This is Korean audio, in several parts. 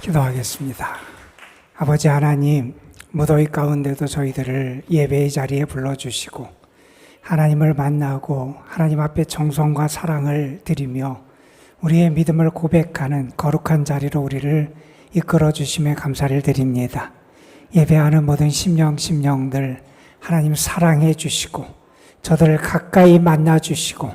기도하겠습니다. 아버지 하나님, 무더위 가운데도 저희들을 예배의 자리에 불러주시고 하나님을 만나고 하나님 앞에 정성과 사랑을 드리며 우리의 믿음을 고백하는 거룩한 자리로 우리를 이끌어 주심에 감사를 드립니다. 예배하는 모든 심령들 하나님 사랑해 주시고 저들을 가까이 만나 주시고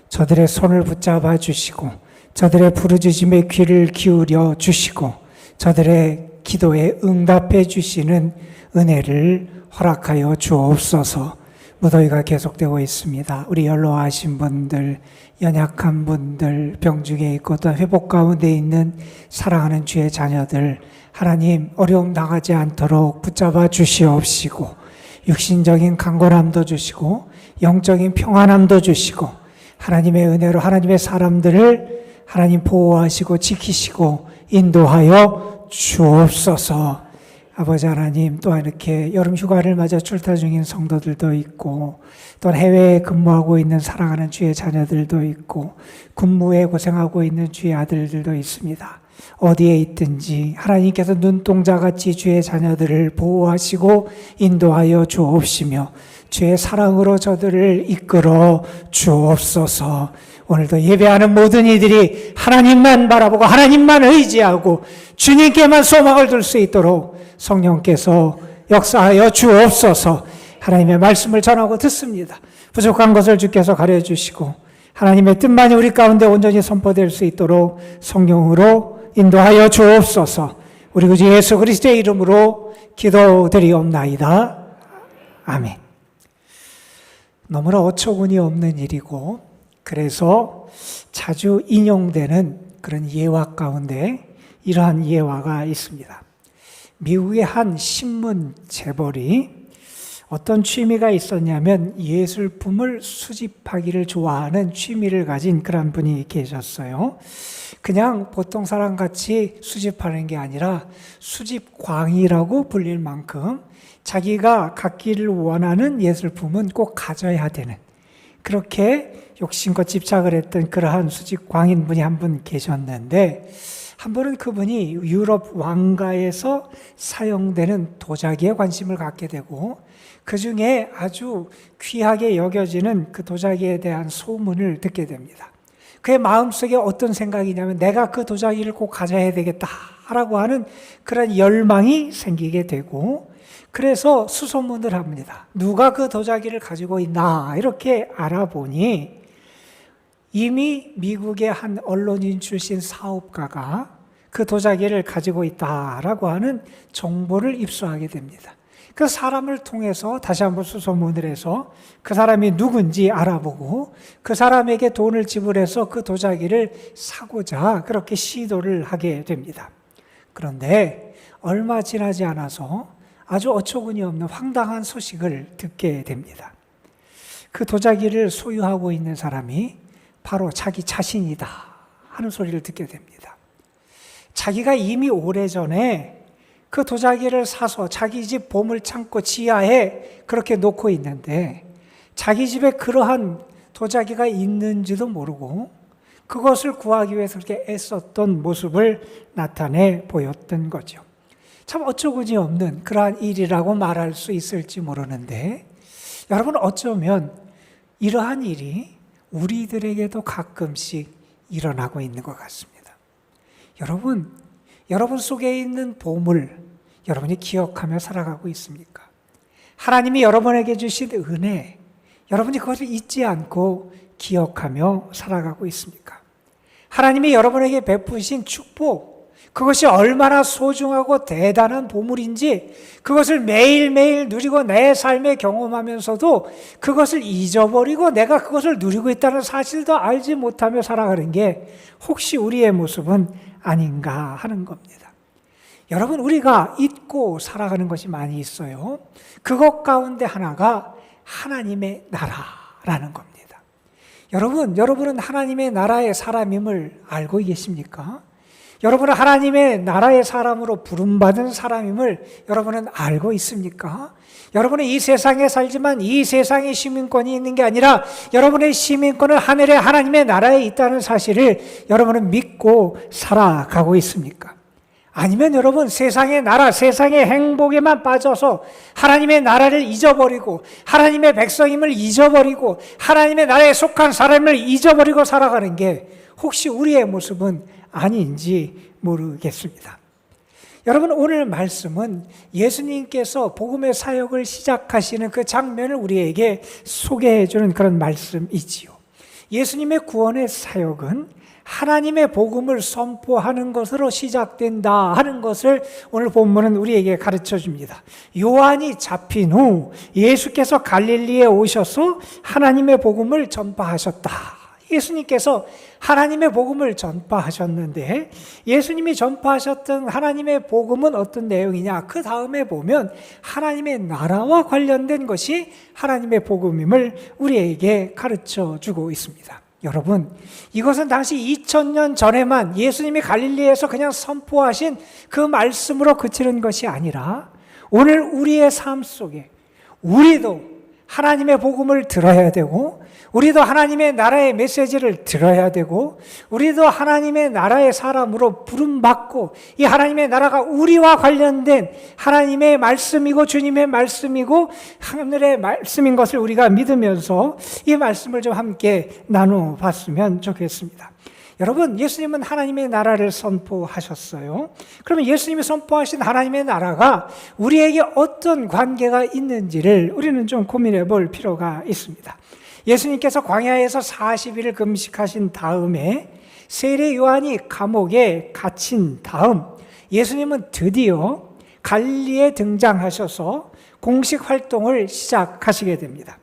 저들의 손을 붙잡아 주시고 저들의 부르짖음에 귀를 기울여 주시고 저들의 기도에 응답해 주시는 은혜를 허락하여 주옵소서. 무더위가 계속되고 있습니다. 우리 연로하신 분들, 연약한 분들, 병중에 있고 또 회복 가운데 있는 사랑하는 주의 자녀들, 하나님 어려움 당하지 않도록 붙잡아 주시옵시고 육신적인 강건함도 주시고 영적인 평안함도 주시고 하나님의 은혜로 하나님의 사람들을 하나님 보호하시고 지키시고 인도하여 주옵소서. 아버지 하나님, 또한 이렇게 여름 휴가를 맞아 출타 중인 성도들도 있고 또 해외에 근무하고 있는 사랑하는 주의 자녀들도 있고 군무에 고생하고 있는 주의 아들들도 있습니다. 어디에 있든지 하나님께서 눈동자같이 주의 자녀들을 보호하시고 인도하여 주옵시며 주의 사랑으로 저들을 이끌어 주옵소서. 오늘도 예배하는 모든 이들이 하나님만 바라보고 하나님만 의지하고 주님께만 소망을 둘 수 있도록 성령께서 역사하여 주옵소서. 하나님의 말씀을 전하고 듣습니다. 부족한 것을 주께서 가려주시고 하나님의 뜻만이 우리 가운데 온전히 선포될 수 있도록 성령으로 인도하여 주옵소서. 우리 구주 예수 그리스도의 이름으로 기도드리옵나이다. 아멘. 너무나 어처구니 없는 일이고 그래서 자주 인용되는 그런 예화 가운데 이러한 예화가 있습니다. 미국의 한 신문 재벌이 어떤 취미가 있었냐면 예술품을 수집하기를 좋아하는 취미를 가진 그런 분이 계셨어요. 그냥 보통 사람같이 수집하는 게 아니라 수집광이라고 불릴 만큼 자기가 갖기를 원하는 예술품은 꼭 가져야 되는, 그렇게 욕심과 집착을 했던 그러한 수집광인 분이 한 분 계셨는데, 한 번은 그분이 유럽 왕가에서 사용되는 도자기에 관심을 갖게 되고 그 중에 아주 귀하게 여겨지는 그 도자기에 대한 소문을 듣게 됩니다. 그의 마음속에 어떤 생각이냐면 내가 그 도자기를 꼭 가져야 되겠다라고 하는 그런 열망이 생기게 되고, 그래서 수소문을 합니다. 누가 그 도자기를 가지고 있나 이렇게 알아보니 이미 미국의 한 언론인 출신 사업가가 그 도자기를 가지고 있다라고 하는 정보를 입수하게 됩니다. 그 사람을 통해서 다시 한번 수소문을 해서 그 사람이 누군지 알아보고 그 사람에게 돈을 지불해서 그 도자기를 사고자 그렇게 시도를 하게 됩니다. 그런데 얼마 지나지 않아서 아주 어처구니 없는 황당한 소식을 듣게 됩니다. 그 도자기를 소유하고 있는 사람이 바로 자기 자신이다 하는 소리를 듣게 됩니다. 자기가 이미 오래전에 그 도자기를 사서 자기 집 보물창고 지하에 그렇게 놓고 있는데 자기 집에 그러한 도자기가 있는지도 모르고 그것을 구하기 위해서 그렇게 애썼던 모습을 나타내 보였던 거죠. 참 어처구니 없는 그러한 일이라고 말할 수 있을지 모르는데, 여러분 어쩌면 이러한 일이 우리들에게도 가끔씩 일어나고 있는 것 같습니다. 여러분 속에 있는 보물, 여러분이 기억하며 살아가고 있습니까? 하나님이 여러분에게 주신 은혜, 여러분이 그것을 잊지 않고 기억하며 살아가고 있습니까? 하나님이 여러분에게 베푸신 축복, 그것이 얼마나 소중하고 대단한 보물인지 그것을 매일매일 누리고 내 삶에 경험하면서도 그것을 잊어버리고 내가 그것을 누리고 있다는 사실도 알지 못하며 살아가는 게 혹시 우리의 모습은 아닌가 하는 겁니다. 여러분, 우리가 잊고 살아가는 것이 많이 있어요. 그것 가운데 하나가 하나님의 나라라는 겁니다. 여러분은 하나님의 나라의 사람임을 알고 계십니까? 여러분은 하나님의 나라의 사람으로 부름받은 사람임을 여러분은 알고 있습니까? 여러분은 이 세상에 살지만 이 세상의 시민권이 있는 게 아니라 여러분의 시민권은 하늘의 하나님의 나라에 있다는 사실을 여러분은 믿고 살아가고 있습니까? 아니면 여러분 세상의 나라, 세상의 행복에만 빠져서 하나님의 나라를 잊어버리고 하나님의 백성임을 잊어버리고 하나님의 나라에 속한 사람을 잊어버리고 살아가는 게 혹시 우리의 모습은 아닌지 모르겠습니다. 여러분, 오늘 말씀은 예수님께서 복음의 사역을 시작하시는 그 장면을 우리에게 소개해 주는 그런 말씀이지요. 예수님의 구원의 사역은 하나님의 복음을 선포하는 것으로 시작된다 하는 것을 오늘 본문은 우리에게 가르쳐 줍니다. 요한이 잡힌 후 예수께서 갈릴리에 오셔서 하나님의 복음을 전파하셨다. 예수님께서 하나님의 복음을 전파하셨는데 예수님이 전파하셨던 하나님의 복음은 어떤 내용이냐? 그 다음에 보면 하나님의 나라와 관련된 것이 하나님의 복음임을 우리에게 가르쳐 주고 있습니다. 여러분, 이것은 당시 2000년 전에만 예수님이 갈릴리에서 그냥 선포하신 그 말씀으로 그치는 것이 아니라 오늘 우리의 삶 속에 우리도 하나님의 복음을 들어야 되고 우리도 하나님의 나라의 메시지를 들어야 되고 우리도 하나님의 나라의 사람으로 부름받고 이 하나님의 나라가 우리와 관련된 하나님의 말씀이고 주님의 말씀이고 하늘의 말씀인 것을 우리가 믿으면서 이 말씀을 좀 함께 나눠봤으면 좋겠습니다. 여러분, 예수님은 하나님의 나라를 선포하셨어요. 그러면 예수님이 선포하신 하나님의 나라가 우리에게 어떤 관계가 있는지를 우리는 좀 고민해 볼 필요가 있습니다. 예수님께서 광야에서 40일을 금식하신 다음에 세례 요한이 감옥에 갇힌 다음 예수님은 드디어 갈릴리에 등장하셔서 공식 활동을 시작하시게 됩니다.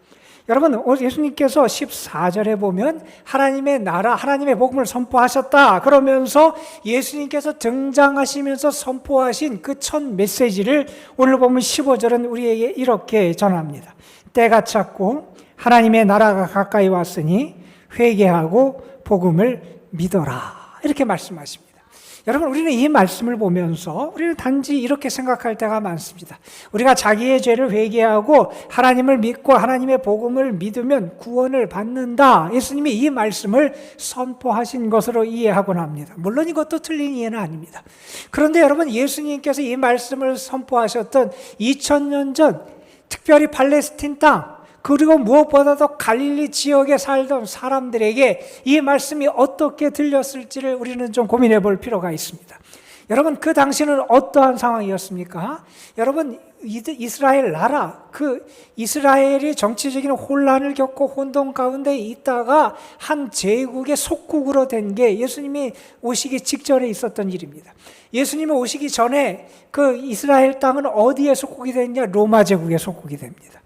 여러분, 예수님께서 14절에 보면 하나님의 나라, 하나님의 복음을 선포하셨다 그러면서 예수님께서 등장하시면서 선포하신 그 첫 메시지를 오늘 보면 15절은 우리에게 이렇게 전합니다. 때가 찼고 하나님의 나라가 가까이 왔으니 회개하고 복음을 믿어라, 이렇게 말씀하십니다. 여러분, 우리는 이 말씀을 보면서 우리는 단지 이렇게 생각할 때가 많습니다. 우리가 자기의 죄를 회개하고 하나님을 믿고 하나님의 복음을 믿으면 구원을 받는다, 예수님이 이 말씀을 선포하신 것으로 이해하곤 합니다. 물론 이것도 틀린 이해는 아닙니다. 그런데 여러분, 예수님께서 이 말씀을 선포하셨던 2000년 전 특별히 팔레스틴 땅 그리고 무엇보다도 갈릴리 지역에 살던 사람들에게 이 말씀이 어떻게 들렸을지를 우리는 좀 고민해 볼 필요가 있습니다. 여러분, 그 당시는 어떠한 상황이었습니까? 여러분, 이스라엘 나라, 그 이스라엘이 정치적인 혼란을 겪고 혼돈 가운데 있다가 한 제국의 속국으로 된 게 예수님이 오시기 직전에 있었던 일입니다. 예수님이 오시기 전에 그 이스라엘 땅은 어디에 속국이 됐냐? 로마 제국에 속국이 됩니다.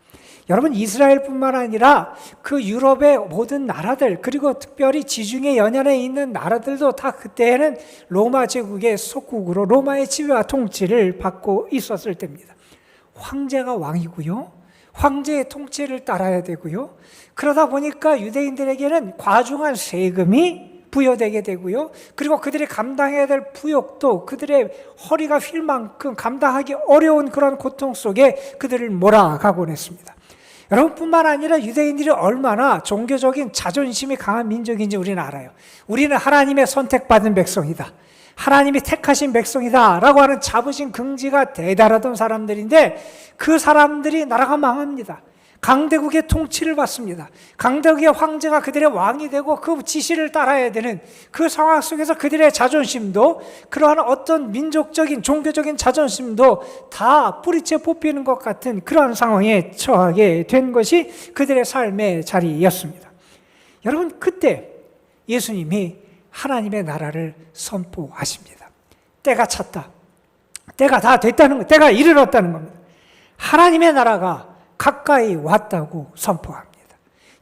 여러분, 이스라엘뿐만 아니라 그 유럽의 모든 나라들 그리고 특별히 지중해 연안에 있는 나라들도 다 그때는 로마 제국의 속국으로 로마의 지배와 통치를 받고 있었을 때입니다. 황제가 왕이고요, 황제의 통치를 따라야 되고요, 그러다 보니까 유대인들에게는 과중한 세금이 부여되게 되고요, 그리고 그들이 감당해야 될 부역도 그들의 허리가 휠 만큼 감당하기 어려운 그런 고통 속에 그들을 몰아가곤 했습니다. 여러분, 뿐만 아니라 유대인들이 얼마나 종교적인 자존심이 강한 민족인지 우리는 알아요. 우리는 하나님의 선택받은 백성이다, 하나님이 택하신 백성이다 라고 하는 자부심 긍지가 대단하던 사람들인데 그 사람들이 나라가 망합니다. 강대국의 통치를 받습니다. 강대국의 황제가 그들의 왕이 되고 그 지시를 따라야 되는 그 상황 속에서 그들의 자존심도, 그러한 어떤 민족적인 종교적인 자존심도 다 뿌리째 뽑히는 것 같은 그러한 상황에 처하게 된 것이 그들의 삶의 자리였습니다. 여러분, 그때 예수님이 하나님의 나라를 선포하십니다. 때가 찼다, 때가 다 됐다는 것, 때가 이르렀다는 겁니다. 하나님의 나라가 가까이 왔다고 선포합니다.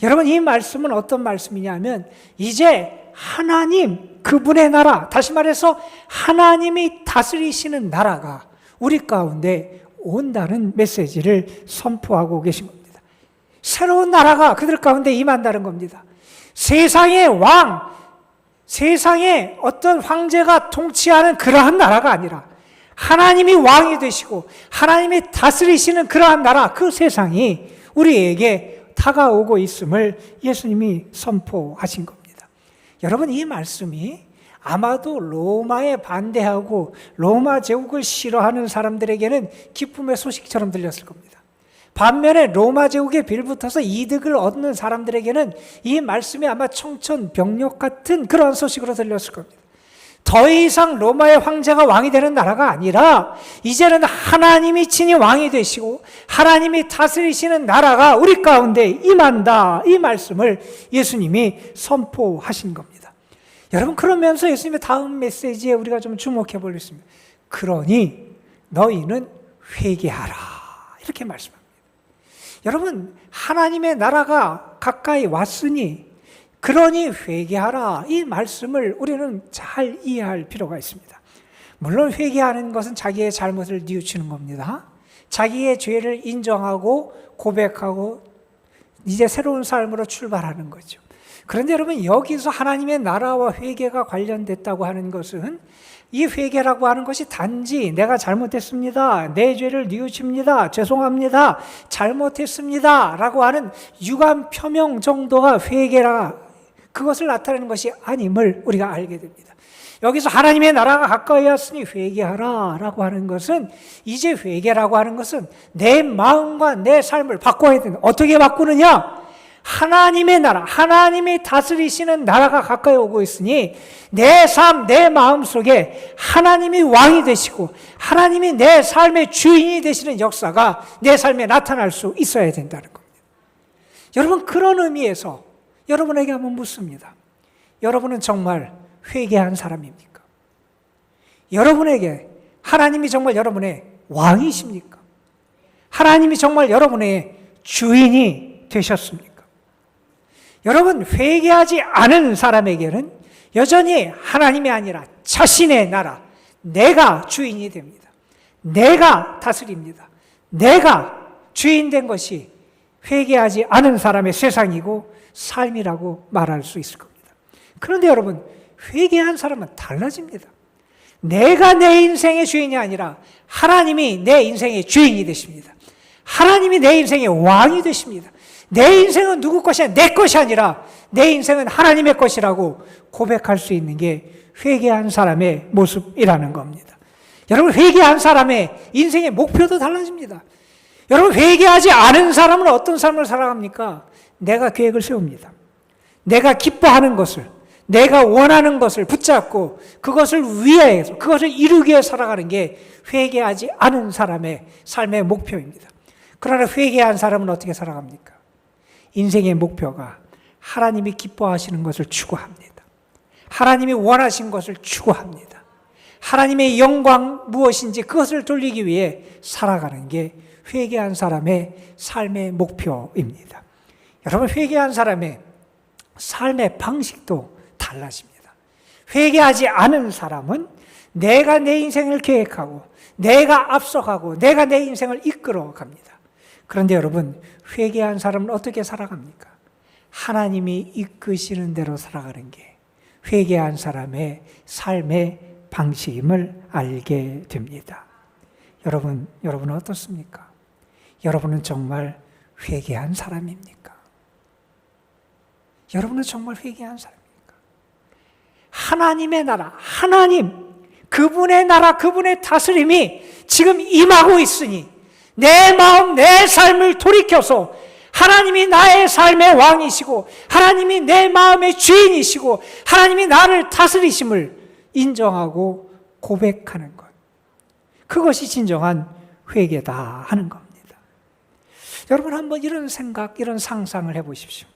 여러분, 이 말씀은 어떤 말씀이냐면 이제 하나님, 그분의 나라, 다시 말해서 하나님이 다스리시는 나라가 우리 가운데 온다는 메시지를 선포하고 계신 겁니다. 새로운 나라가 그들 가운데 임한다는 겁니다. 세상의 왕, 세상에 어떤 황제가 통치하는 그러한 나라가 아니라 하나님이 왕이 되시고 하나님이 다스리시는 그러한 나라, 그 세상이 우리에게 다가오고 있음을 예수님이 선포하신 겁니다. 여러분, 이 말씀이 아마도 로마에 반대하고 로마 제국을 싫어하는 사람들에게는 기쁨의 소식처럼 들렸을 겁니다. 반면에 로마 제국에 빌붙어서 이득을 얻는 사람들에게는 이 말씀이 아마 청천벽력 같은 그런 소식으로 들렸을 겁니다. 더 이상 로마의 황제가 왕이 되는 나라가 아니라 이제는 하나님이 친히 왕이 되시고 하나님이 다스리시는 나라가 우리 가운데 임한다. 이 말씀을 예수님이 선포하신 겁니다. 여러분, 그러면서 예수님의 다음 메시지에 우리가 좀 주목해 보겠습니다. 그러니 너희는 회개하라. 이렇게 말씀합니다. 여러분, 하나님의 나라가 가까이 왔으니 그러니 회개하라. 이 말씀을 우리는 잘 이해할 필요가 있습니다. 물론 회개하는 것은 자기의 잘못을 뉘우치는 겁니다. 자기의 죄를 인정하고 고백하고 이제 새로운 삶으로 출발하는 거죠. 그런데 여러분, 여기서 하나님의 나라와 회개가 관련됐다고 하는 것은 이 회개라고 하는 것이 단지 내가 잘못했습니다, 내 죄를 뉘우칩니다, 죄송합니다, 잘못했습니다 라고 하는 유감 표명 정도가 회개라, 그것을 나타내는 것이 아님을 우리가 알게 됩니다. 여기서 하나님의 나라가 가까이 왔으니 회개하라 라고 하는 것은, 이제 회개라고 하는 것은 내 마음과 내 삶을 바꿔야 된다. 어떻게 바꾸느냐? 하나님의 나라, 하나님이 다스리시는 나라가 가까이 오고 있으니 내 삶, 내 마음 속에 하나님이 왕이 되시고 하나님이 내 삶의 주인이 되시는 역사가 내 삶에 나타날 수 있어야 된다는 겁니다. 여러분, 그런 의미에서 여러분에게 한번 묻습니다. 여러분은 정말 회개한 사람입니까? 여러분에게 하나님이 정말 여러분의 왕이십니까? 하나님이 정말 여러분의 주인이 되셨습니까? 여러분, 회개하지 않은 사람에게는 여전히 하나님이 아니라 자신의 나라, 내가 주인이 됩니다. 내가 다스립니다. 내가 주인 된 것이 회개하지 않은 사람의 세상이고 삶이라고 말할 수 있을 겁니다. 그런데 여러분, 회개한 사람은 달라집니다. 내가 내 인생의 주인이 아니라 하나님이 내 인생의 주인이 되십니다. 하나님이 내 인생의 왕이 되십니다. 내 인생은 누구 것이 아니라 내 것이 아니라 내 인생은 하나님의 것이라고 고백할 수 있는 게 회개한 사람의 모습이라는 겁니다. 여러분, 회개한 사람의 인생의 목표도 달라집니다. 여러분, 회개하지 않은 사람은 어떤 삶을 살아갑니까? 내가 계획을 세웁니다. 내가 기뻐하는 것을, 내가 원하는 것을 붙잡고 그것을 위해서, 그것을 이루기 위해 살아가는 게 회개하지 않은 사람의 삶의 목표입니다. 그러나 회개한 사람은 어떻게 살아갑니까? 인생의 목표가 하나님이 기뻐하시는 것을 추구합니다. 하나님이 원하신 것을 추구합니다. 하나님의 영광 무엇인지 그것을 돌리기 위해 살아가는 게 회개한 사람의 삶의 목표입니다. 여러분, 회개한 사람의 삶의 방식도 달라집니다. 회개하지 않은 사람은 내가 내 인생을 계획하고 내가 앞서가고 내가 내 인생을 이끌어 갑니다. 그런데 여러분, 회개한 사람은 어떻게 살아갑니까? 하나님이 이끄시는 대로 살아가는 게 회개한 사람의 삶의 방식임을 알게 됩니다. 여러분은 어떻습니까? 여러분은 정말 회개한 사람입니까? 여러분은 정말 회개한 사람입니까? 하나님의 나라, 하나님, 그분의 나라, 그분의 다스림이 지금 임하고 있으니 내 마음, 내 삶을 돌이켜서 하나님이 나의 삶의 왕이시고 하나님이 내 마음의 주인이시고 하나님이 나를 다스리심을 인정하고 고백하는 것, 그것이 진정한 회개다 하는 겁니다. 여러분, 한번 이런 생각, 이런 상상을 해보십시오.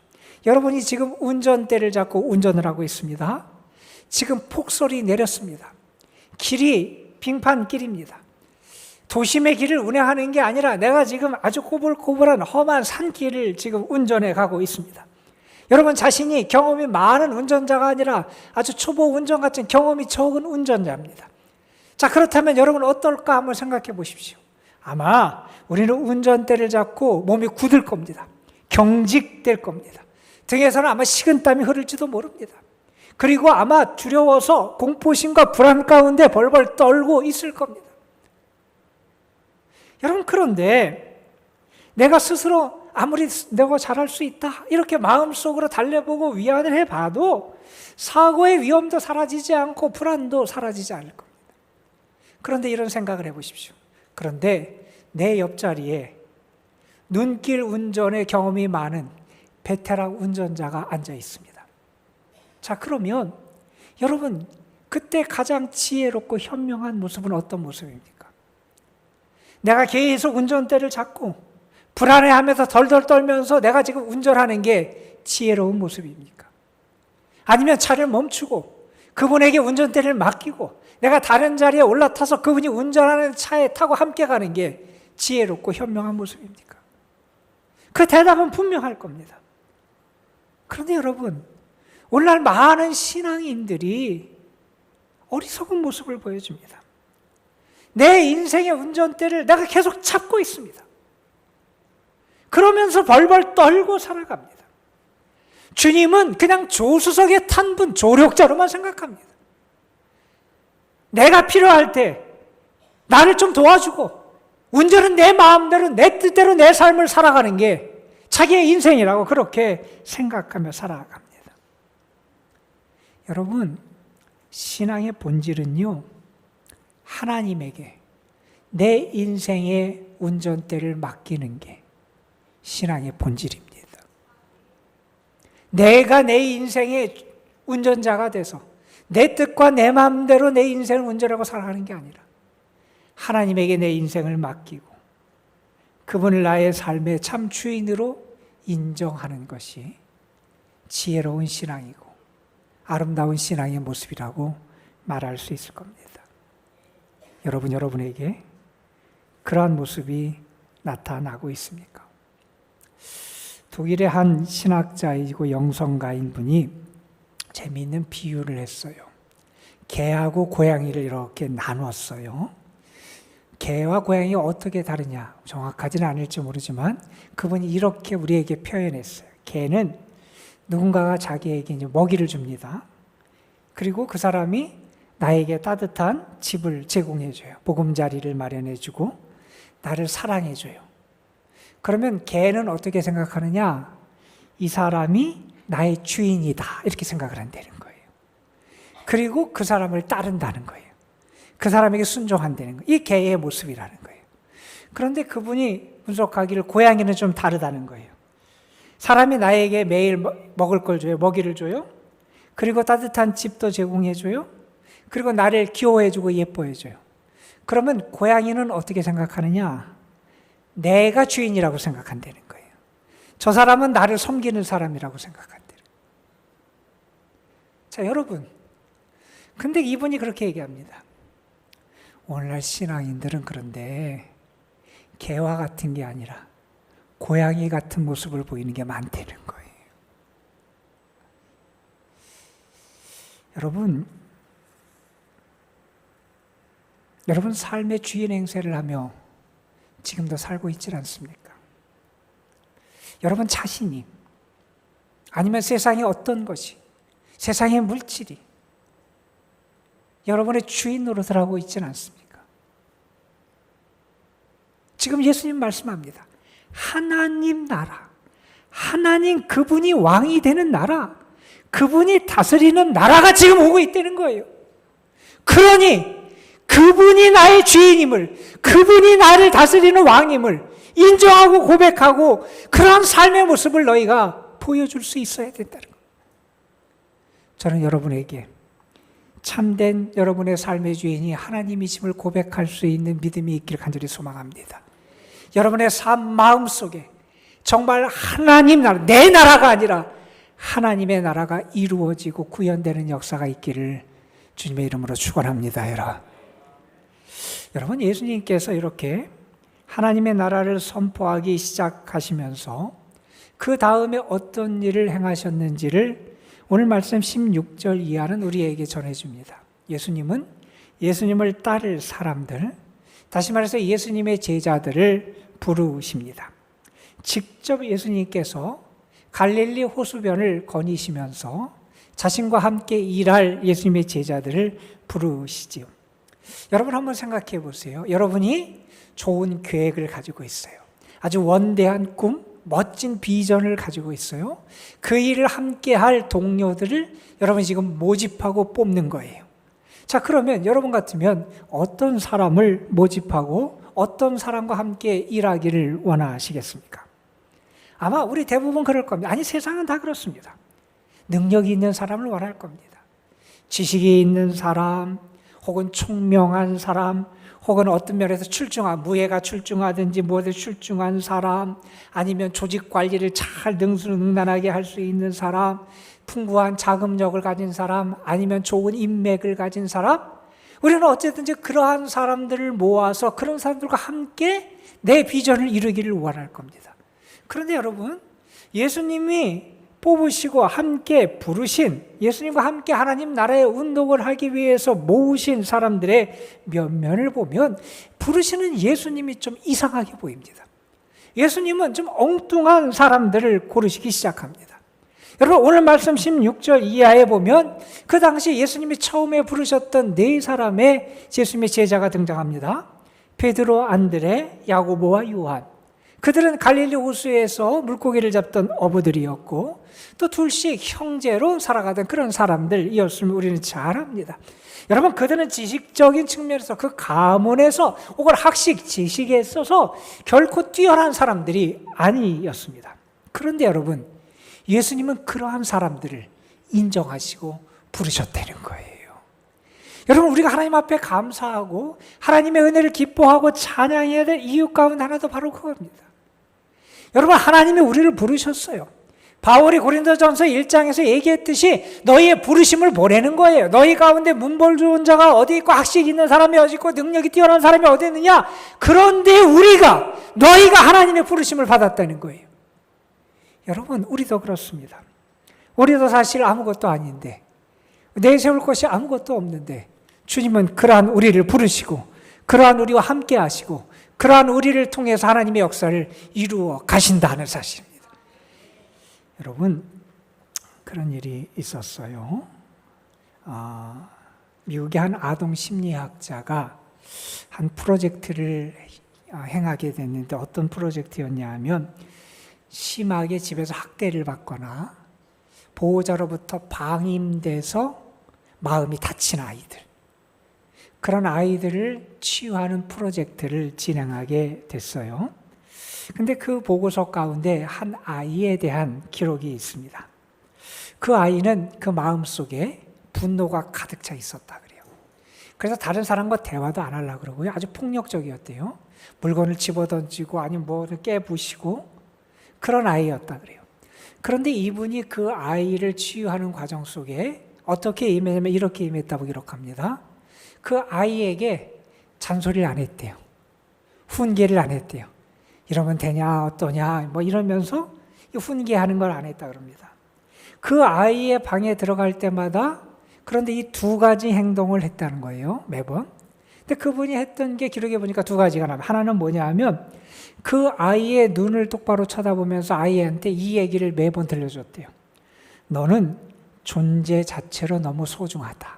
여러분이 지금 운전대를 잡고 운전을 하고 있습니다. 지금 폭설이 내렸습니다. 길이 빙판길입니다. 도심의 길을 운행하는 게 아니라 내가 지금 아주 꼬불꼬불한 험한 산길을 지금 운전해 가고 있습니다. 여러분 자신이 경험이 많은 운전자가 아니라 아주 초보 운전 같은 경험이 적은 운전자입니다. 자, 그렇다면 여러분 어떨까 한번 생각해 보십시오. 아마 우리는 운전대를 잡고 몸이 굳을 겁니다. 경직될 겁니다. 등에서는 아마 식은땀이 흐를지도 모릅니다. 그리고 아마 두려워서 공포심과 불안 가운데 벌벌 떨고 있을 겁니다. 여러분, 그런데 내가 스스로 아무리 내가 잘할 수 있다 이렇게 마음속으로 달래보고 위안을 해봐도 사고의 위험도 사라지지 않고 불안도 사라지지 않을 겁니다. 그런데 이런 생각을 해보십시오. 그런데 내 옆자리에 눈길 운전의 경험이 많은 베테랑 운전자가 앉아 있습니다. 자, 그러면 여러분 그때 가장 지혜롭고 현명한 모습은 어떤 모습입니까? 내가 계속 운전대를 잡고 불안해하면서 덜덜 떨면서 내가 지금 운전하는 게 지혜로운 모습입니까? 아니면 차를 멈추고 그분에게 운전대를 맡기고 내가 다른 자리에 올라타서 그분이 운전하는 차에 타고 함께 가는 게 지혜롭고 현명한 모습입니까? 그 대답은 분명할 겁니다. 그런데 여러분, 오늘날 많은 신앙인들이 어리석은 모습을 보여줍니다. 내 인생의 운전대를 내가 계속 잡고 있습니다. 그러면서 벌벌 떨고 살아갑니다. 주님은 그냥 조수석에 탄 분, 조력자로만 생각합니다. 내가 필요할 때 나를 좀 도와주고 운전은 내 마음대로 내 뜻대로 내 삶을 살아가는 게 자기의 인생이라고 그렇게 생각하며 살아갑니다. 여러분, 신앙의 본질은요, 하나님에게 내 인생의 운전대를 맡기는 게 신앙의 본질입니다. 내가 내 인생의 운전자가 돼서 내 뜻과 내 마음대로 내 인생을 운전하고 살아가는 게 아니라 하나님에게 내 인생을 맡기고 그분을 나의 삶의 참 주인으로 인정하는 것이 지혜로운 신앙이고 아름다운 신앙의 모습이라고 말할 수 있을 겁니다. 여러분에게 그러한 모습이 나타나고 있습니까? 독일의 한 신학자이고 영성가인 분이 재미있는 비유를 했어요. 개하고 고양이를 이렇게 나눴어요. 개와 고양이가 어떻게 다르냐 정확하지는 않을지 모르지만 그분이 이렇게 우리에게 표현했어요. 개는 누군가가 자기에게 이제 먹이를 줍니다. 그리고 그 사람이 나에게 따뜻한 집을 제공해줘요. 보금자리를 마련해주고 나를 사랑해줘요. 그러면 개는 어떻게 생각하느냐? 이 사람이 나의 주인이다 이렇게 생각을 한다는 거예요. 그리고 그 사람을 따른다는 거예요. 그 사람에게 순종한다는 거예요. 이 개의 모습이라는 거예요. 그런데 그분이 분석하기를 고양이는 좀 다르다는 거예요. 사람이 나에게 매일 먹을 걸 줘요. 먹이를 줘요. 그리고 따뜻한 집도 제공해줘요. 그리고 나를 귀여워해주고 예뻐해줘요. 그러면 고양이는 어떻게 생각하느냐? 내가 주인이라고 생각한다는 거예요. 저 사람은 나를 섬기는 사람이라고 생각한다는 거예요. 자, 여러분. 근데 이분이 그렇게 얘기합니다. 오늘날 신앙인들은 그런데 개와 같은 게 아니라 고양이 같은 모습을 보이는 게 많다는 거예요. 여러분 삶의 주인 행세를 하며 지금도 살고 있지 않습니까? 여러분 자신이 아니면 세상의 어떤 것이 세상의 물질이 여러분의 주인 노릇을 하고 있지는 않습니까? 지금 예수님 말씀합니다. 하나님 나라, 하나님 그분이 왕이 되는 나라, 그분이 다스리는 나라가 지금 오고 있다는 거예요. 그러니 그분이 나의 주인임을, 그분이 나를 다스리는 왕임을 인정하고 고백하고 그러한 삶의 모습을 너희가 보여줄 수 있어야 된다는 거예요. 저는 여러분에게 참된 여러분의 삶의 주인이 하나님이심을 고백할 수 있는 믿음이 있기를 간절히 소망합니다. 여러분의 삶 마음속에 정말 하나님 나라, 내 나라가 아니라 하나님의 나라가 이루어지고 구현되는 역사가 있기를 주님의 이름으로 축원합니다. 여러분 예수님께서 이렇게 하나님의 나라를 선포하기 시작하시면서 그 다음에 어떤 일을 행하셨는지를 오늘 말씀 16절 이하는 우리에게 전해줍니다. 예수님은 예수님을 따를 사람들, 다시 말해서 예수님의 제자들을 부르십니다. 직접 예수님께서 갈릴리 호수변을 거니시면서 자신과 함께 일할 예수님의 제자들을 부르시지요. 여러분 한번 생각해 보세요. 여러분이 좋은 계획을 가지고 있어요. 아주 원대한 꿈, 멋진 비전을 가지고 있어요. 그 일을 함께 할 동료들을 여러분 지금 모집하고 뽑는 거예요. 자, 그러면 여러분 같으면 어떤 사람을 모집하고 어떤 사람과 함께 일하기를 원하시겠습니까? 아마 우리 대부분 그럴 겁니다. 아니, 세상은 다 그렇습니다. 능력이 있는 사람을 원할 겁니다. 지식이 있는 사람, 혹은 총명한 사람, 혹은 어떤 면에서 무예가 출중하든지 무엇에 출중한 사람, 아니면 조직 관리를 잘 능수능란하게 할 수 있는 사람, 풍부한 자금력을 가진 사람, 아니면 좋은 인맥을 가진 사람, 우리는 어쨌든지 그러한 사람들을 모아서 그런 사람들과 함께 내 비전을 이루기를 원할 겁니다. 그런데 여러분, 예수님이 뽑으시고 함께 부르신, 예수님과 함께 하나님 나라의 운동을 하기 위해서 모으신 사람들의 면면을 보면 부르시는 예수님이 좀 이상하게 보입니다. 예수님은 좀 엉뚱한 사람들을 고르시기 시작합니다. 여러분, 오늘 말씀 16절 이하에 보면 그 당시 예수님이 처음에 부르셨던 네 사람의 예수님의 제자가 등장합니다. 베드로, 안드레, 야고보와 요한. 그들은 갈릴리 호수에서 물고기를 잡던 어부들이었고 또 둘씩 형제로 살아가던 그런 사람들이었음을 우리는 잘 압니다. 여러분, 그들은 지식적인 측면에서 그 가문에서 혹은 학식, 지식에 있어서 결코 뛰어난 사람들이 아니었습니다. 그런데 여러분, 예수님은 그러한 사람들을 인정하시고 부르셨다는 거예요. 여러분, 우리가 하나님 앞에 감사하고 하나님의 은혜를 기뻐하고 찬양해야 될 이유 가운데 하나도 바로 그겁니다. 여러분, 하나님이 우리를 부르셨어요. 바울이 고린도전서 1장에서 얘기했듯이 너희의 부르심을 보내는 거예요. 너희 가운데 문벌 좋은 자가 어디 있고 학식 있는 사람이 어디 있고 능력이 뛰어난 사람이 어디 있느냐? 그런데 너희가 하나님의 부르심을 받았다는 거예요. 여러분, 우리도 그렇습니다. 우리도 사실 아무것도 아닌데, 내세울 것이 아무것도 없는데 주님은 그러한 우리를 부르시고 그러한 우리와 함께 하시고 그러한 우리를 통해서 하나님의 역사를 이루어 가신다는 사실입니다. 여러분, 그런 일이 있었어요. 미국의 한 아동 심리학자가 한 프로젝트를 행하게 됐는데 어떤 프로젝트였냐 하면 심하게 집에서 학대를 받거나 보호자로부터 방임돼서 마음이 다친 아이들, 그런 아이들을 치유하는 프로젝트를 진행하게 됐어요. 근데 그 보고서 가운데 한 아이에 대한 기록이 있습니다. 그 아이는 그 마음속에 분노가 가득 차 있었다 그래요. 그래서 다른 사람과 대화도 안 하려고 그러고요. 아주 폭력적이었대요. 물건을 집어던지고 아니면 뭐를 깨부시고 그런 아이였다 그래요. 그런데 이분이 그 아이를 치유하는 과정 속에 어떻게 임했냐면 이렇게 임했다고 기록합니다. 그 아이에게 잔소리를 안 했대요. 훈계를 안 했대요. 이러면 되냐 어떠냐 뭐 이러면서 훈계하는 걸 안 했다 그럽니다. 그 아이의 방에 들어갈 때마다 그런데 이 두 가지 행동을 했다는 거예요. 매번. 근데 그분이 했던 게 기록해 보니까 두 가지가 나와요. 하나는 뭐냐 하면 그 아이의 눈을 똑바로 쳐다보면서 아이한테 이 얘기를 매번 들려줬대요. 너는 존재 자체로 너무 소중하다.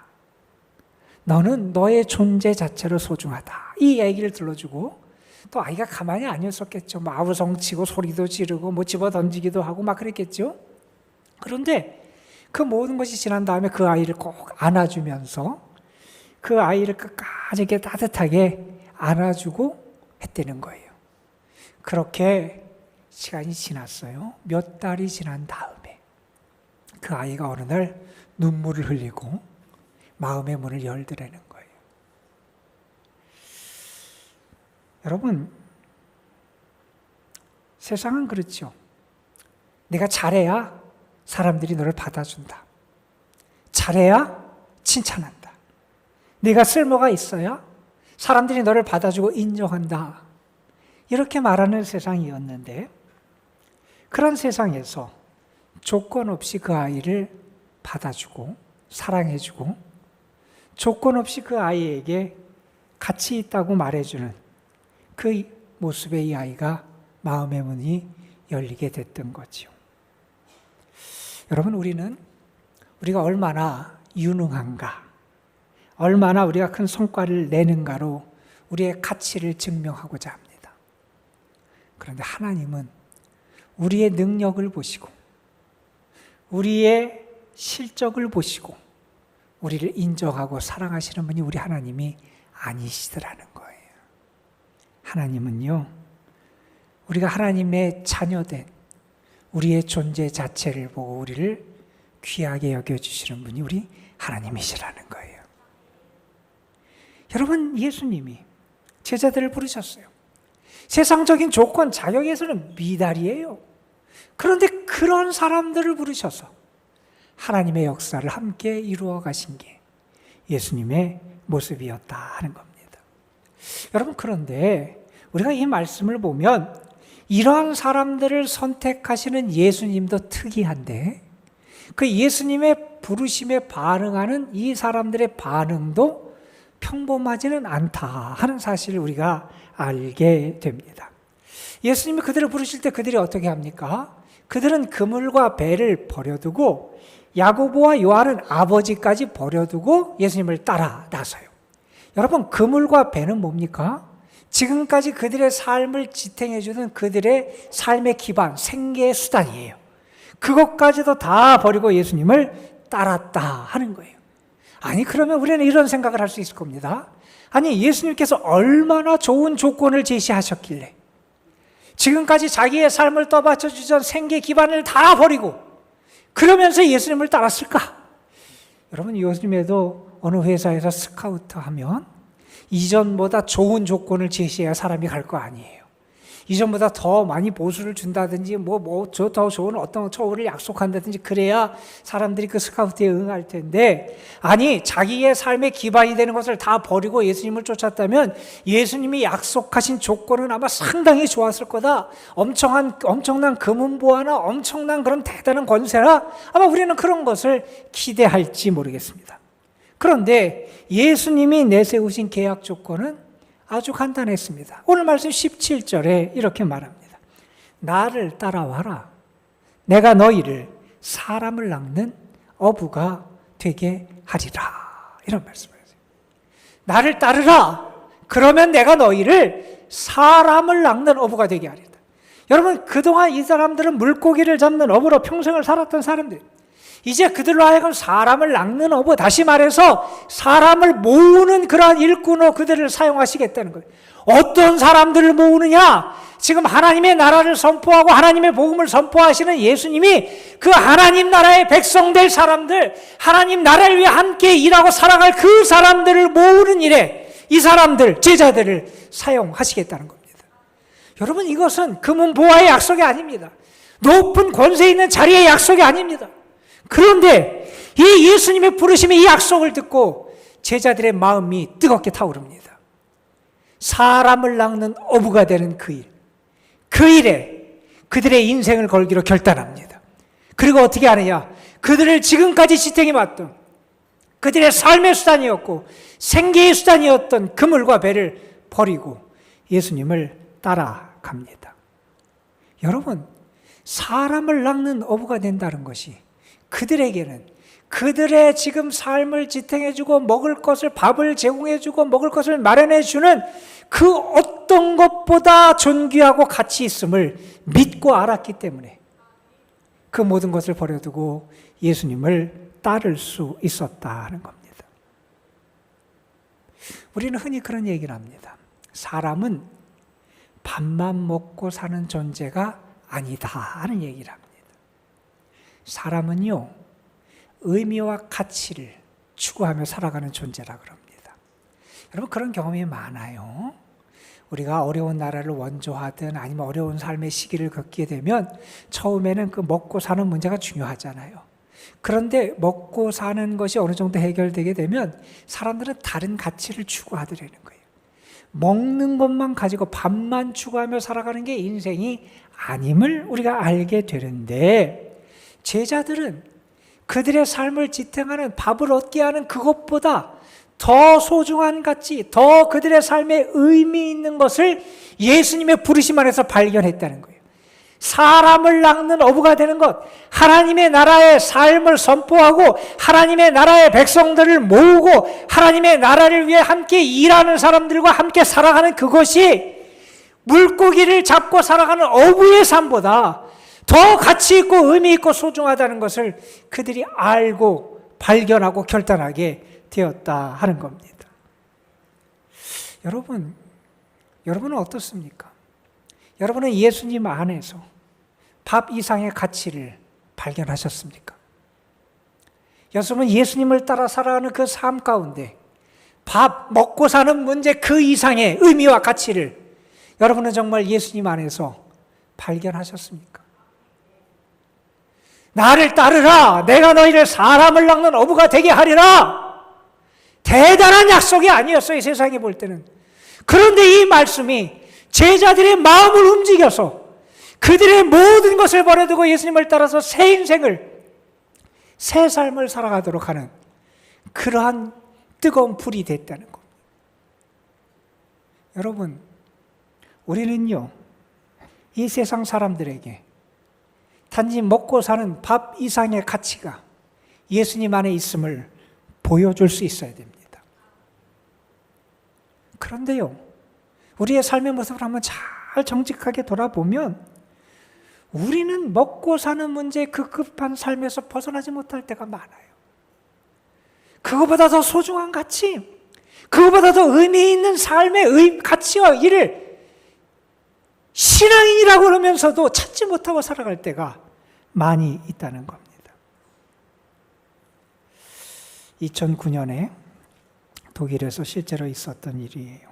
너는 너의 존재 자체로 소중하다. 이 얘기를 들려주고 또 아이가 가만히 안 있었겠죠. 뭐 아우성치고 소리도 지르고 뭐 집어 던지기도 하고 막 그랬겠죠. 그런데 그 모든 것이 지난 다음에 그 아이를 꼭 안아주면서 그 아이를 끝까지 이렇게 따뜻하게 안아주고 했다는 거예요. 그렇게 시간이 지났어요. 몇 달이 지난 다음에 그 아이가 어느 날 눈물을 흘리고 마음의 문을 열더라는 거예요. 여러분, 세상은 그렇죠. 내가 잘해야 사람들이 너를 받아준다. 잘해야 칭찬한다. 네가 쓸모가 있어야 사람들이 너를 받아주고 인정한다. 이렇게 말하는 세상이었는데 그런 세상에서 조건 없이 그 아이를 받아주고 사랑해주고 조건 없이 그 아이에게 가치 있다고 말해주는 그 모습의 이 아이가 마음의 문이 열리게 됐던 거죠. 여러분, 우리가 얼마나 유능한가, 얼마나 우리가 큰 성과를 내는가로 우리의 가치를 증명하고자 합니다. 그런데 하나님은 우리의 능력을 보시고 우리의 실적을 보시고 우리를 인정하고 사랑하시는 분이 우리 하나님이 아니시더라는 거예요. 하나님은요, 우리가 하나님의 자녀된 우리의 존재 자체를 보고 우리를 귀하게 여겨주시는 분이 우리 하나님이시라는 거예요. 여러분, 예수님이 제자들을 부르셨어요. 세상적인 조건, 자격에서는 미달이에요. 그런데 그런 사람들을 부르셔서 하나님의 역사를 함께 이루어 가신 게 예수님의 모습이었다 하는 겁니다. 여러분, 그런데 우리가 이 말씀을 보면 이러한 사람들을 선택하시는 예수님도 특이한데 그 예수님의 부르심에 반응하는 이 사람들의 반응도 평범하지는 않다 하는 사실을 우리가 알게 됩니다. 예수님이 그들을 부르실 때 그들이 어떻게 합니까? 그들은 그물과 배를 버려두고 야고보와 요한은 아버지까지 버려두고 예수님을 따라 나서요. 여러분, 그물과 배는 뭡니까? 지금까지 그들의 삶을 지탱해주는 그들의 삶의 기반, 생계의 수단이에요. 그것까지도 다 버리고 예수님을 따랐다 하는 거예요. 아니, 그러면 우리는 이런 생각을 할 수 있을 겁니다. 아니, 예수님께서 얼마나 좋은 조건을 제시하셨길래 지금까지 자기의 삶을 떠받쳐주던 생계 기반을 다 버리고 그러면서 예수님을 따랐을까? 여러분, 요즘에도 어느 회사에서 스카우트 하면 이전보다 좋은 조건을 제시해야 사람이 갈 거 아니에요. 이전보다 더 많이 보수를 준다든지 더 좋은 어떤 처우를 약속한다든지 그래야 사람들이 그 스카우트에 응할 텐데, 아니, 자기의 삶의 기반이 되는 것을 다 버리고 예수님을 쫓았다면 예수님이 약속하신 조건은 아마 상당히 좋았을 거다. 엄청난 금은보화나 엄청난 그런 대단한 권세나 아마 우리는 그런 것을 기대할지 모르겠습니다. 그런데 예수님이 내세우신 계약 조건은 아주 간단했습니다. 오늘 말씀 17절에 이렇게 말합니다. 나를 따라와라. 내가 너희를 사람을 낚는 어부가 되게 하리라. 이런 말씀을 하세요. 나를 따르라. 그러면 내가 너희를 사람을 낚는 어부가 되게 하리라. 여러분, 그동안 이 사람들은 물고기를 잡는 어부로 평생을 살았던 사람들. 이제 그들로 하여금 사람을 낚는 어부, 다시 말해서 사람을 모으는 그러한 일꾼으로 그들을 사용하시겠다는 거예요. 어떤 사람들을 모으느냐? 지금 하나님의 나라를 선포하고 하나님의 복음을 선포하시는 예수님이 그 하나님 나라의 백성 될 사람들, 하나님 나라를 위해 함께 일하고 살아갈 그 사람들을 모으는 일에 이 사람들, 제자들을 사용하시겠다는 겁니다. 여러분, 이것은 금은보화의 약속이 아닙니다. 높은 권세 있는 자리의 약속이 아닙니다. 그런데 이 예수님의 부르심의 이 약속을 듣고 제자들의 마음이 뜨겁게 타오릅니다. 사람을 낚는 어부가 되는 그 일, 그 일에 그들의 인생을 걸기로 결단합니다. 그리고 어떻게 하느냐? 그들을 지금까지 지탱해왔던 그들의 삶의 수단이었고 생계의 수단이었던 그물과 배를 버리고 예수님을 따라갑니다. 여러분, 사람을 낚는 어부가 된다는 것이 그들에게는 그들의 지금 삶을 지탱해주고 먹을 것을, 밥을 제공해주고 먹을 것을 마련해주는 그 어떤 것보다 존귀하고 가치 있음을 믿고 알았기 때문에 그 모든 것을 버려두고 예수님을 따를 수 있었다는 겁니다. 우리는 흔히 그런 얘기를 합니다. 사람은 밥만 먹고 사는 존재가 아니다 하는 얘기를 합니다. 사람은요, 의미와 가치를 추구하며 살아가는 존재라 그럽니다. 여러분, 그런 경험이 많아요. 우리가 어려운 나라를 원조하든 아니면 어려운 삶의 시기를 겪게 되면 처음에는 그 먹고 사는 문제가 중요하잖아요. 그런데 먹고 사는 것이 어느 정도 해결되게 되면 사람들은 다른 가치를 추구하더라는 거예요. 먹는 것만 가지고 밥만 추구하며 살아가는 게 인생이 아님을 우리가 알게 되는데, 제자들은 그들의 삶을 지탱하는, 밥을 얻게 하는 그것보다 더 소중한 가치, 더 그들의 삶에 의미 있는 것을 예수님의 부르심 안에서 발견했다는 거예요. 사람을 낚는 어부가 되는 것, 하나님의 나라의 삶을 선포하고 하나님의 나라의 백성들을 모으고 하나님의 나라를 위해 함께 일하는 사람들과 함께 살아가는 그것이 물고기를 잡고 살아가는 어부의 삶보다 더 가치 있고 의미 있고 소중하다는 것을 그들이 알고 발견하고 결단하게 되었다 하는 겁니다. 여러분은 어떻습니까? 여러분은 예수님 안에서 밥 이상의 가치를 발견하셨습니까? 여러분은 예수님을 따라 살아가는 그 삶 가운데 밥 먹고 사는 문제 그 이상의 의미와 가치를 여러분은 정말 예수님 안에서 발견하셨습니까? 나를 따르라. 내가 너희를 사람을 낚는 어부가 되게 하리라. 대단한 약속이 아니었어요, 세상에 볼 때는. 그런데 이 말씀이 제자들의 마음을 움직여서 그들의 모든 것을 버려두고 예수님을 따라서 새 인생을, 새 삶을 살아가도록 하는 그러한 뜨거운 불이 됐다는 겁니다. 여러분, 우리는요, 이 세상 사람들에게 단지 먹고 사는 밥 이상의 가치가 예수님 안에 있음을 보여줄 수 있어야 됩니다. 그런데요, 우리의 삶의 모습을 한번 잘 정직하게 돌아보면 우리는 먹고 사는 문제의 급급한 삶에서 벗어나지 못할 때가 많아요. 그거보다 더 소중한 가치, 그거보다 더 의미 있는 삶의 가치와 일을 신앙인이라고 그러면서도 찾지 못하고 살아갈 때가 많이 있다는 겁니다. 2009년에 독일에서 실제로 있었던 일이에요.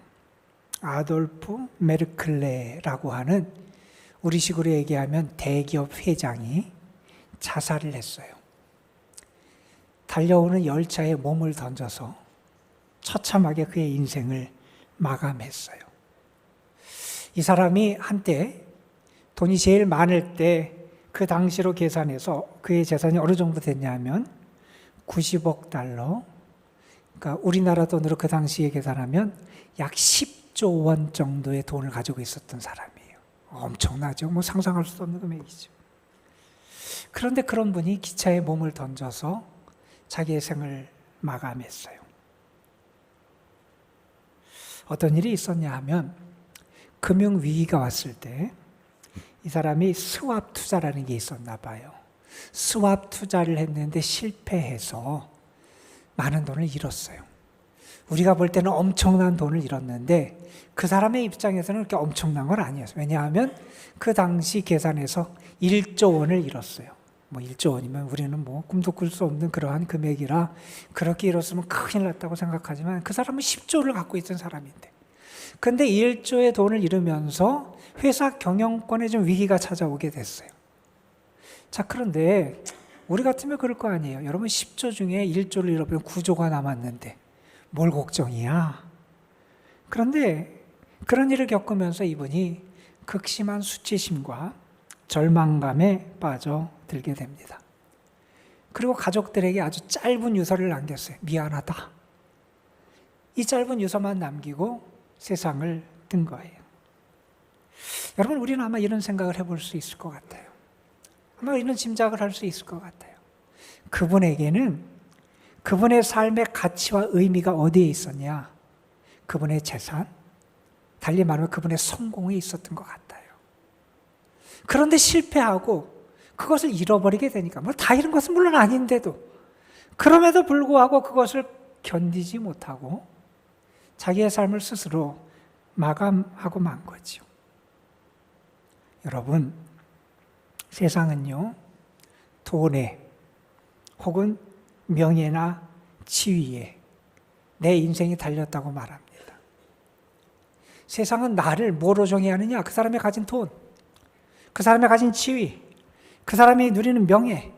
아돌프 메르클레라고 하는 우리식으로 얘기하면 대기업 회장이 자살을 했어요. 달려오는 열차에 몸을 던져서 처참하게 그의 인생을 마감했어요. 이 사람이 한때 돈이 제일 많을 때 그 당시로 계산해서 그의 재산이 어느 정도 됐냐면 90억 달러, 그러니까 우리나라 돈으로 그 당시에 계산하면 약 10조 원 정도의 돈을 가지고 있었던 사람이에요. 엄청나죠? 뭐 상상할 수 없는 금액이죠. 그런데 그런 분이 기차에 몸을 던져서 자기의 생을 마감했어요. 어떤 일이 있었냐 하면 금융위기가 왔을 때 이 사람이 스왑 투자라는 게 있었나 봐요. 스왑 투자를 했는데 실패해서 많은 돈을 잃었어요. 우리가 볼 때는 엄청난 돈을 잃었는데 그 사람의 입장에서는 그렇게 엄청난 건 아니었어요. 왜냐하면 그 당시 계산해서 1조 원을 잃었어요. 뭐 1조 원이면 우리는 뭐 꿈도 꿀 수 없는 그러한 금액이라 그렇게 잃었으면 큰일 났다고 생각하지만 그 사람은 10조를 갖고 있던 사람인데, 근데 1조의 돈을 잃으면서 회사 경영권에 좀 위기가 찾아오게 됐어요. 자, 그런데 우리 같으면 그럴 거 아니에요. 여러분 10조 중에 1조를 잃어버리면 9조가 남았는데 뭘 걱정이야. 그런데 그런 일을 겪으면서 이분이 극심한 수치심과 절망감에 빠져들게 됩니다. 그리고 가족들에게 아주 짧은 유서를 남겼어요. 미안하다. 이 짧은 유서만 남기고 세상을 뜬 거예요. 여러분, 우리는 아마 이런 생각을 해볼 수 있을 것 같아요. 아마 이런 짐작을 할 수 있을 것 같아요. 그분에게는 그분의 삶의 가치와 의미가 어디에 있었냐? 그분의 재산, 달리 말하면 그분의 성공에 있었던 것 같아요. 그런데 실패하고 그것을 잃어버리게 되니까, 뭐 다 잃은 것은 물론 아닌데도, 그럼에도 불구하고 그것을 견디지 못하고 자기의 삶을 스스로 마감하고 만 거죠. 여러분, 세상은요, 돈에 혹은 명예나 지위에 내 인생이 달렸다고 말합니다. 세상은 나를 뭐로 정의하느냐? 그 사람이 가진 돈, 그 사람이 가진 지위, 그 사람이 누리는 명예,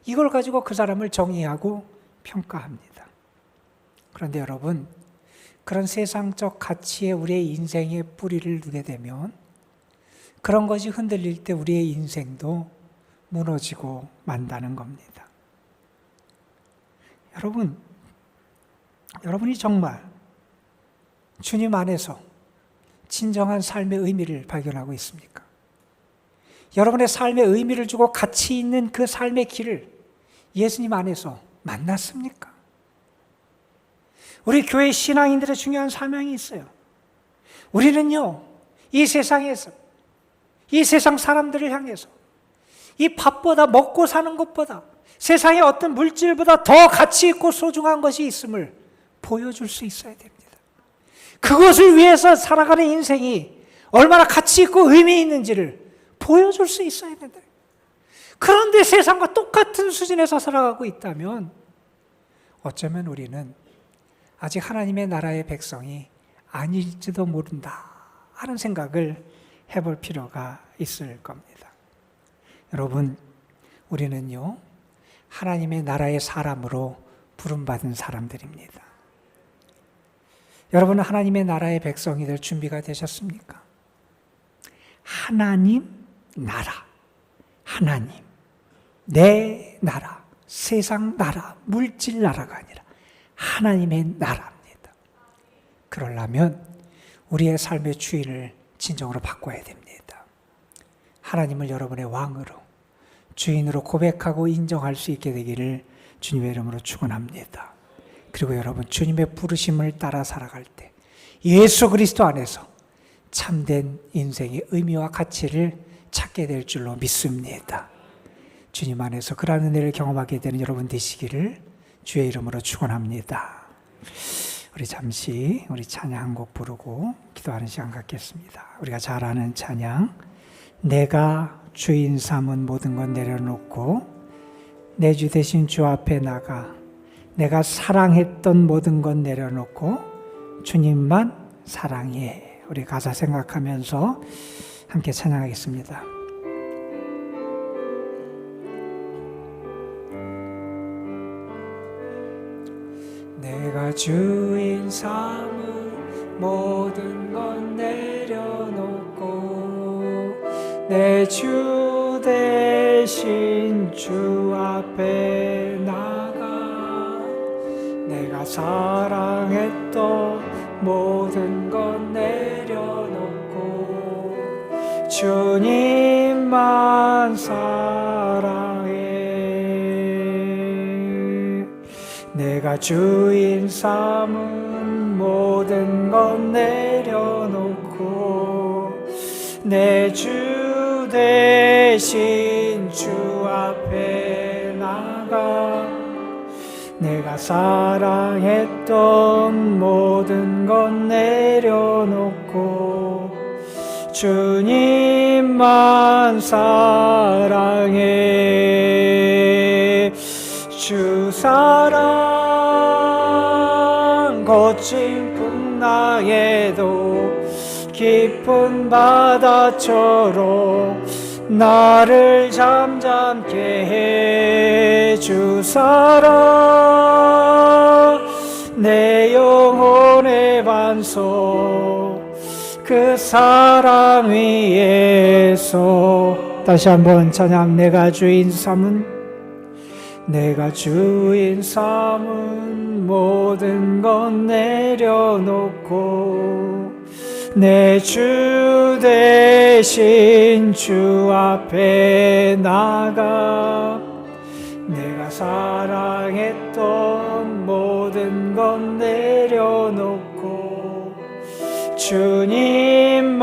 이걸 가지고 그 사람을 정의하고 평가합니다. 그런데 여러분, 그런 세상적 가치에 우리의 인생의 뿌리를 두게 되면 그런 것이 흔들릴 때 우리의 인생도 무너지고 만다는 겁니다. 여러분이 정말 주님 안에서 진정한 삶의 의미를 발견하고 있습니까? 여러분의 삶의 의미를 주고 가치 있는 그 삶의 길을 예수님 안에서 만났습니까? 우리 교회 신앙인들의 중요한 사명이 있어요. 우리는요, 이 세상에서, 이 세상 사람들을 향해서 이 밥보다, 먹고 사는 것보다, 세상의 어떤 물질보다 더 가치 있고 소중한 것이 있음을 보여줄 수 있어야 됩니다. 그것을 위해서 살아가는 인생이 얼마나 가치 있고 의미 있는지를 보여줄 수 있어야 된다. 그런데 세상과 똑같은 수준에서 살아가고 있다면 어쩌면 우리는 아직 하나님의 나라의 백성이 아닐지도 모른다 하는 생각을 해볼 필요가 있을 겁니다. 여러분, 우리는요, 하나님의 나라의 사람으로 부름받은 사람들입니다. 여러분은 하나님의 나라의 백성이 될 준비가 되셨습니까? 하나님 나라, 하나님, 내 나라, 세상 나라, 물질 나라가 아니라 하나님의 나라입니다. 그러려면 우리의 삶의 주인을 진정으로 바꿔야 됩니다. 하나님을 여러분의 왕으로, 주인으로 고백하고 인정할 수 있게 되기를 주님의 이름으로 축원합니다. 그리고 여러분, 주님의 부르심을 따라 살아갈 때 예수 그리스도 안에서 참된 인생의 의미와 가치를 찾게 될 줄로 믿습니다. 주님 안에서 그러한 은혜를 경험하게 되는 여러분 되시기를 주의 이름으로 축원합니다. 우리 잠시 우리 찬양 한 곡 부르고 기도하는 시간 갖겠습니다. 우리가 잘 아는 찬양, 내가 주인 삼은 모든 것 내려놓고 내 주 대신 주 앞에 나가 내가 사랑했던 모든 것 내려놓고 주님만 사랑해. 우리 가사 생각하면서 함께 찬양하겠습니다. 내가 주인 삼은 모든 것 내려놓고 내 주 대신 주 앞에 나가 내가 사랑했던 모든 것 내려놓고 주님만 사랑해. 내가 주인 삼은 모든 것 내려놓고 내 주 대신 주 앞에 나가 내가 사랑했던 모든 것 내려놓고 주님만 사랑해. 주 사랑 거친 풍랑에도 깊은 바다처럼 나를 잠잠게 해. 주 사랑 내 영혼의 반석 그 사랑 위에서 다시 한번 찬양. 내가 주인 삼은 모든 것 내려놓고 내 주 대신 주 앞에 나가 내가 사랑했던 모든 것 내려놓고 주님만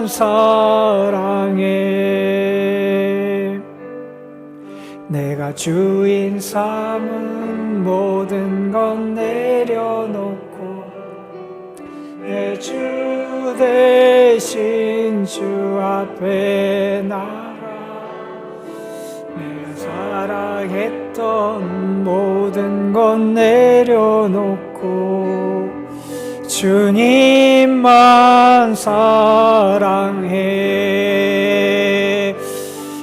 사랑해. 내가 주인 삼은 모든 것 내려놓고 내 주 대신 주 앞에 나가 내가 사랑했던 모든 것 내려놓고 주님만 사랑해.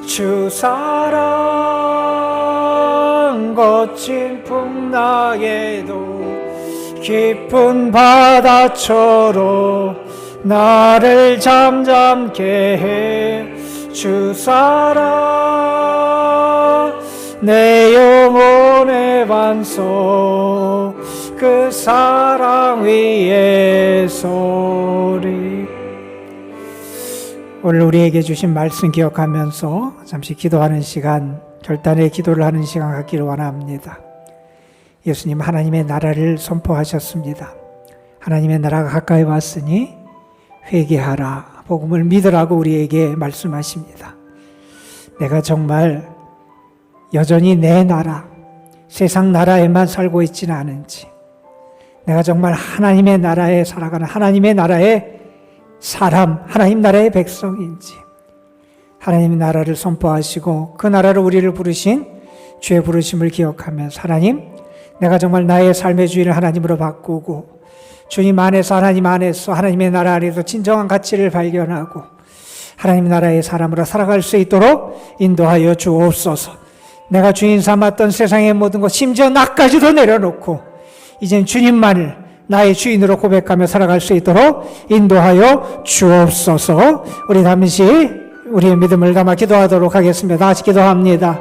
주 사랑 거친 풍랑에도 깊은 바다처럼 나를 잠잠게 해. 주 사랑 내 영혼의 반석 그 사랑 위에서 오늘 우리에게 주신 말씀 기억하면서 잠시 기도하는 시간, 결단의 기도를 하는 시간 갖기를 원합니다. 예수님 하나님의 나라를 선포하셨습니다. 하나님의 나라가 가까이 왔으니 회개하라, 복음을 믿으라고 우리에게 말씀하십니다. 내가 정말 여전히 내 나라, 세상 나라에만 살고 있지는 않은지, 내가 정말 하나님의 나라에 살아가는 하나님의 나라의 사람, 하나님 나라의 백성인지, 하나님의 나라를 선포하시고 그 나라로 우리를 부르신 주의 부르심을 기억하면서, 하나님, 내가 정말 나의 삶의 주인을 하나님으로 바꾸고 주님 안에서, 하나님 안에서, 하나님의 나라 안에서 진정한 가치를 발견하고 하나님 나라의 사람으로 살아갈 수 있도록 인도하여 주옵소서. 내가 주인 삼았던 세상의 모든 것, 심지어 나까지도 내려놓고 이젠 주님만을 나의 주인으로 고백하며 살아갈 수 있도록 인도하여 주옵소서. 우리 잠시 우리의 믿음을 담아 기도하도록 하겠습니다. 다시 기도합니다.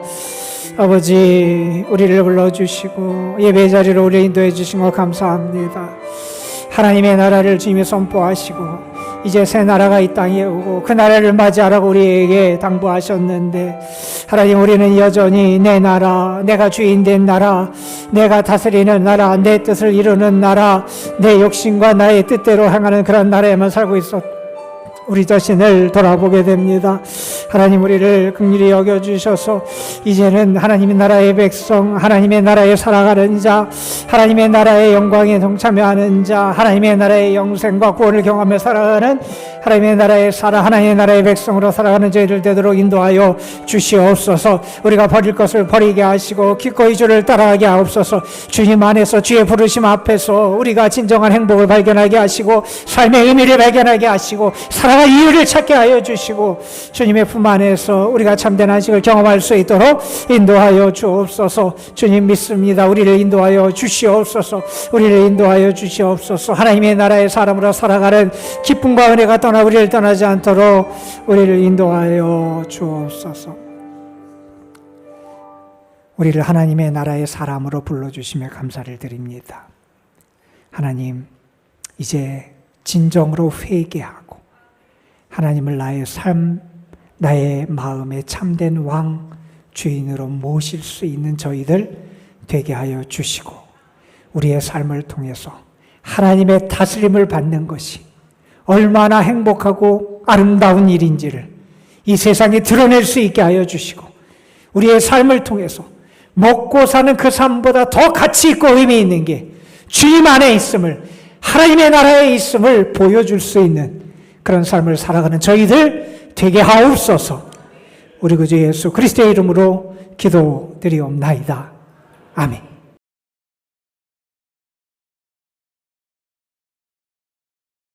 아버지, 우리를 불러주시고 예배 자리로 우리를 인도해 주신 것 감사합니다. 하나님의 나라를 주님이 선포하시고 이제 새 나라가 이 땅에 오고 그 나라를 맞이하라고 우리에게 당부하셨는데, 하나님, 우리는 여전히 내 나라, 내가 주인 된 나라, 내가 다스리는 나라, 내 뜻을 이루는 나라, 내 욕심과 나의 뜻대로 행하는 그런 나라에만 살고 있었고 우리 자신을 돌아보게 됩니다. 하나님, 우리를 긍휼히 여겨주셔서 이제는 하나님의 나라의 백성, 하나님의 나라에 살아가는 자, 하나님의 나라의 영광에 동참하는 자, 하나님의 나라의 영생과 구원을 경험하며 살아가는 하나님의 나라에 하나님의 나라의 백성으로 살아가는 저희들 되도록 인도하여 주시옵소서. 우리가 버릴 것을 버리게 하시고 기꺼이 주를 따라가게 하옵소서. 주님 안에서, 주의 부르심 앞에서 우리가 진정한 행복을 발견하게 하시고 삶의 의미를 발견하게 하시고 살아갈 이유를 찾게 하여 주시고 주님의 품 안에서 우리가 참된 안식을 경험할 수 있도록 인도하여 주옵소서. 주님 믿습니다. 우리를 인도하여 주시옵소서. 우리를 인도하여 주시옵소서. 하나님의 나라의 사람으로 살아가는 기쁨과 은혜가 우리를 떠나지 않도록 우리를 인도하여 주옵소서. 우리를 하나님의 나라의 사람으로 불러주시며 감사를 드립니다. 하나님, 이제 진정으로 회개하고 하나님을 나의 삶, 나의 마음에 참된 왕, 주인으로 모실 수 있는 저희들 되게 하여 주시고 우리의 삶을 통해서 하나님의 다스림을 받는 것이 얼마나 행복하고 아름다운 일인지를 이 세상에 드러낼 수 있게 하여 주시고 우리의 삶을 통해서 먹고 사는 그 삶보다 더 가치 있고 의미 있는 게 주님 안에 있음을, 하나님의 나라에 있음을 보여줄 수 있는 그런 삶을 살아가는 저희들 되게 하옵소서. 우리 구주 예수 그리스도의 이름으로 기도드리옵나이다. 아멘.